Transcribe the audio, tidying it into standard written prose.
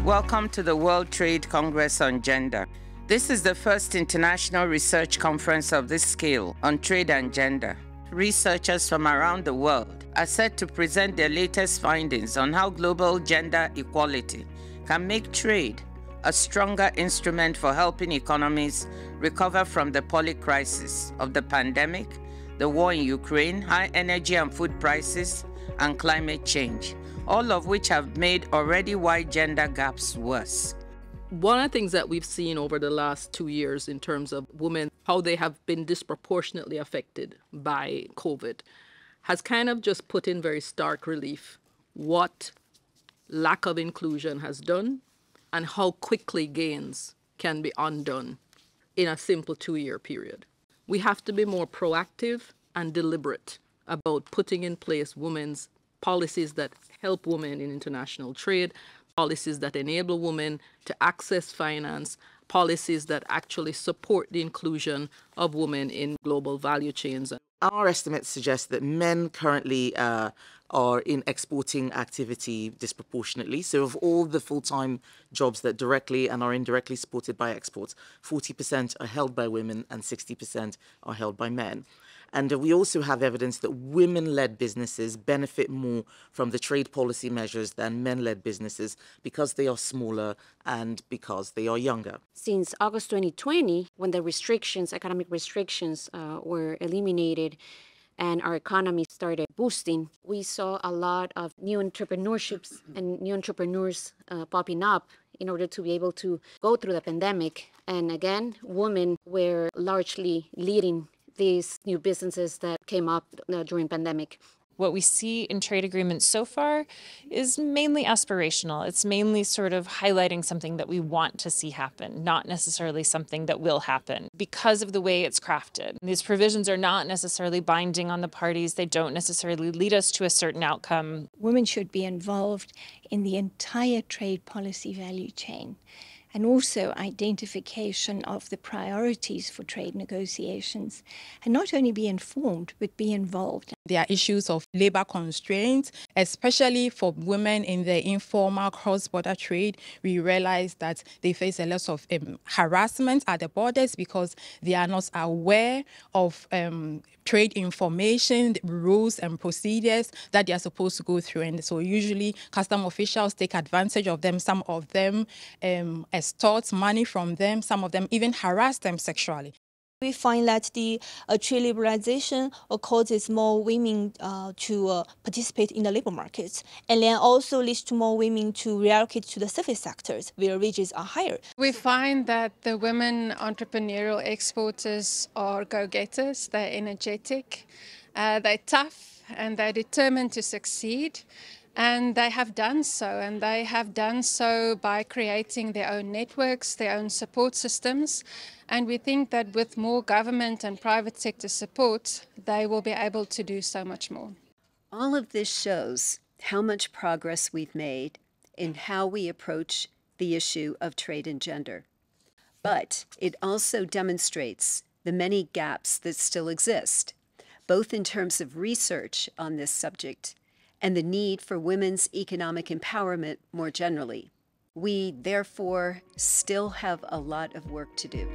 Welcome to the World Trade Congress on Gender. This is the first international research conference of this scale on trade and gender. Researchers from around the world are set to present their latest findings on how global gender equality can make trade a stronger instrument for helping economies recover from the polycrisis of the pandemic, the war in Ukraine, high energy and food prices, and climate change, all of which have made already wide gender gaps worse. One of the things that we've seen over the last 2 years in terms of women, how they have been disproportionately affected by COVID, has kind of just put in very stark relief what lack of inclusion has done and how quickly gains can be undone in a simple 2-year period. We have to be more proactive and deliberate about putting in place women's policies that help women in international trade, policies that enable women to access finance, policies that actually support the inclusion of women in global value chains. Our estimates suggest that men currently are in exporting activity disproportionately. So of all the full-time jobs that directly and are indirectly supported by exports, 40% are held by women and 60% are held by men. And we also have evidence that women-led businesses benefit more from the trade policy measures than men-led businesses because they are smaller and because they are younger. Since August 2020, when the economic restrictions were eliminated and our economy started boosting, we saw a lot of new entrepreneurships and new entrepreneurs popping up in order to be able to go through the pandemic. And again, women were largely leading these new businesses that came up during pandemic. What we see in trade agreements so far is mainly aspirational. It's mainly sort of highlighting something that we want to see happen, not necessarily something that will happen because of the way it's crafted. These provisions are not necessarily binding on the parties. They don't necessarily lead us to a certain outcome. Women should be involved in the entire trade policy value chain, and also identification of the priorities for trade negotiations, and not only be informed, but be involved. There are issues of labor constraints, especially for women in the informal cross-border trade. We realize that they face a lot of harassment at the borders because they are not aware of trade information, rules and procedures that they are supposed to go through. And so usually custom officials take advantage of them. Some of them extort money from them. Some of them even harass them sexually. We find that the trade liberalization causes more women to participate in the labor markets, and then also leads to more women to reallocate to the service sectors where wages are higher. We find that the women entrepreneurial exporters are go-getters, they're energetic, they're tough, and they're determined to succeed. And they have done so, by creating their own networks, their own support systems. And we think that with more government and private sector support, they will be able to do so much more. All of this shows how much progress we've made in how we approach the issue of trade and gender. But it also demonstrates the many gaps that still exist, both in terms of research on this subject and the need for women's economic empowerment more generally. We, therefore, still have a lot of work to do.